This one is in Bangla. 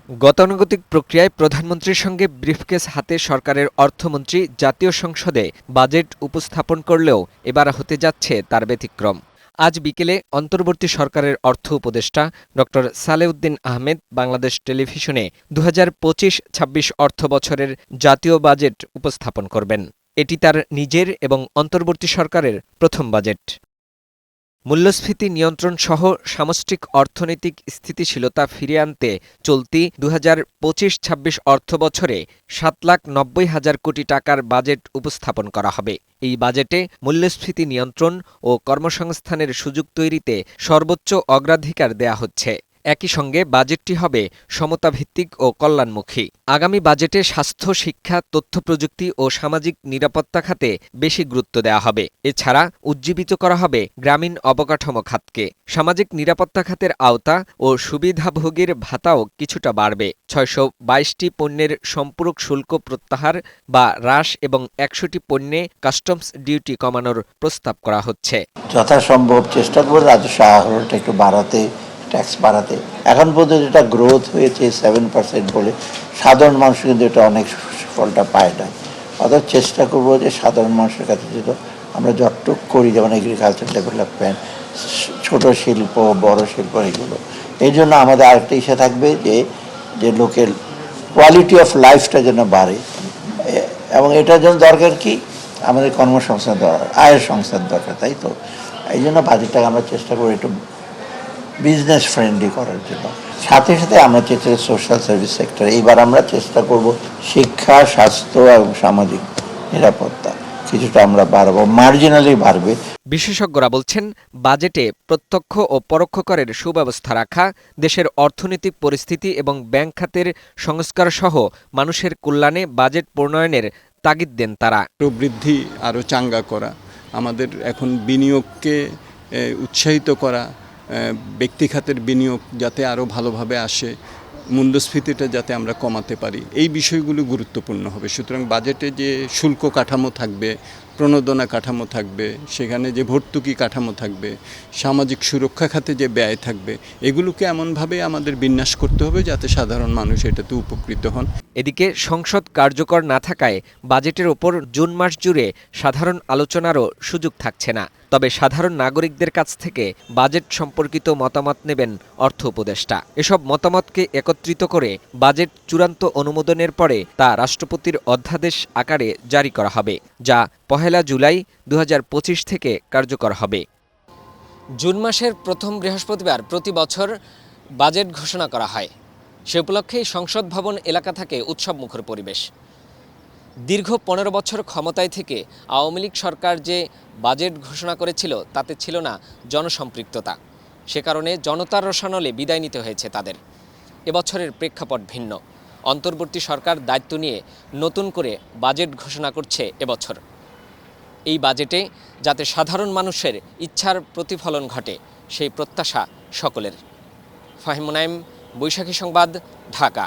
গতানুগতিক প্রক্রিয়ায় প্রধানমন্ত্রীর সঙ্গে ব্রিফকেস হাতে সরকারের অর্থমন্ত্রী জাতীয় সংসদে বাজেট উপস্থাপন করলেও এবার হতে যাচ্ছে তার ব্যতিক্রম। আজ বিকেলে অন্তর্বর্তী সরকারের অর্থ উপদেষ্টা ড সালেউদ্দিন আহমেদ বাংলাদেশ টেলিভিশনে ২০২৫-২৬ অর্থবছরের জাতীয় বাজেট উপস্থাপন করবেন। এটি তার নিজের এবং অন্তর্বর্তী সরকারের প্রথম বাজেট। মূল্যস্ফীতি নিয়ন্ত্রণসহ সামষ্টিক অর্থনৈতিক স্থিতিশীলতা ফিরিয়ে আনতে চলতি ২০২৫-২৬ অর্থবছরে ৭,৯০,০০০ কোটি টাকার বাজেট উপস্থাপন করা হবে। এই বাজেটে মূল্যস্ফীতি নিয়ন্ত্রণ ও কর্মসংস্থানের সুযোগ তৈরিতে সর্বোচ্চ অগ্রাধিকার দেয়া হচ্ছে। একই সঙ্গে বাজেটটি হবে সমতাভিত্তিক ও কল্যাণমুখী। আগামী বাজেটে স্বাস্থ্য, শিক্ষা, তথ্যপ্রযুক্তি ও সামাজিক নিরাপত্তা খাতে বেশি গুরুত্ব দেওয়া হবে। এছাড়া উজ্জীবিত করা হবে গ্রামীণ অবকাঠামো খাতকে। সামাজিক নিরাপত্তা খাতের আওতা ও সুবিধাভোগীর ভাতাও কিছুটা বাড়বে। ৬২২টি পণ্যের সম্পূরক শুল্ক প্রত্যাহার বা হ্রাস এবং ১০০টি পণ্যে কাস্টমস ডিউটি কমানোর প্রস্তাব করা হচ্ছে। যথাসম্ভব চেষ্টা করব রাজস্ব আহরণটা একটু বাড়াতে, ট্যাক্স বাড়াতে। এখন পর্যন্ত যেটা গ্রোথ হয়েছে 7% বলে সাধারণ মানুষ কিন্তু এটা অনেক ফলটা পায় না। অর্থাৎ চেষ্টা করবো যে সাধারণ মানুষের কাছে যেটা আমরা যতটুকু করি, যেমন এগ্রিকালচার ডেভেলপমেন্ট, ছোট শিল্প, বড় শিল্প, এগুলো এই জন্য আমাদের আরেকটা ইচ্ছা থাকবে যে লোকের কোয়ালিটি অফ লাইফটা যেন বাড়ে। এবং এটার জন্য দরকার কি, আমাদের কর্মসংস্থান দরকার, আয়ের সংস্থান দরকার, তাই তো? এই জন্য বাজেটটাকে আমরা চেষ্টা করি একটু বিজনেস ফ্রেন্ডলি করার জন্য। সাথে সাথে আমরা চেষ্টা করি সোশ্যাল সার্ভিস সেক্টর, এইবার আমরা চেষ্টা করব শিক্ষা, স্বাস্থ্য এবং সামাজিক নিরাপত্তা কিছুটা আমরা বাড়াবো, মার্জিনালি বাড়বে। বিশেষজ্ঞরা বলছেন, বাজেটে প্রত্যক্ষ ও পরোক্ষ করের সুব্যবস্থা রাখা, দেশের অর্থনৈতিক পরিস্থিতি এবং ব্যাংক খাতের সংস্কারসহ মানুষের কল্যাণে বাজেট প্রণয়নের তাগিদ দেন তারা। প্রবৃদ্ধি আরও চাঙ্গা করা, আমাদের এখন বিনিয়োগকে উৎসাহিত করা, ব্যক্তি খাতের বিনিয়োগ যাতে আরও ভালোভাবে আসে, মূল্যস্ফীতিটা যাতে আমরা কমাতে পারি, এই বিষয়গুলো গুরুত্বপূর্ণ হবে। সুতরাং বাজেটে যে শুল্ক কাঠামো থাকবে, প্রণোদনা কাঠামো থাকবে, সেখানে যে ভর্তুকি কাঠামো থাকবে, সামাজিক সুরক্ষা খাতে যে ব্যয় থাকবে, এগুলোকে এমনভাবে আমাদের বিন্যাস করতে হবে যাতে সাধারণ মানুষ এটাতে উপকৃত হন। এদিকে সংসদ কার্যকর না থাকায় বাজেটের ওপর জুন মাস জুড়ে সাধারণ আলোচনারও সুযোগ থাকছে না। তবে সাধারণ নাগরিকদের কাছ থেকে বাজেট সম্পর্কিত মতামত নেবেন অর্থ উপদেষ্টা। এসব মতামতকে একত্রিত করে বাজেট চূড়ান্ত অনুমোদনের পরে তা রাষ্ট্রপতির অধ্যাদেশ আকারে জারি করা হবে, যা ১ জুলাই ২০২৫ থেকে কার্যকর হবে। জুন মাসের প্রথম বৃহস্পতিবার প্রতি বছর বাজেট ঘোষণা করা হয়। সে উপলক্ষেই সংসদ ভবন এলাকা থাকে উৎসবমুখর পরিবেশ। দীর্ঘ ১৫ বছর ক্ষমতায় থেকে আওয়ামী লীগ সরকার যে বাজেট ঘোষণা করেছিল তাতে ছিল না জনসম্পৃক্ততা। সে কারণে জনতার রোষানলে বিদায় নিতে হয়েছে তাদের। এবছরের প্রেক্ষাপট ভিন্ন। অন্তর্বর্তী সরকার দায়িত্ব নিয়ে নতুন করে বাজেট ঘোষণা করছে এবছর। এই বাজেটে যাতে সাধারণ মানুষের ইচ্ছার প্রতিফলন ঘটে, সেই প্রত্যাশা সকলের। ফাহিম মুনাইম, বৈশাখী সংবাদ, ঢাকা।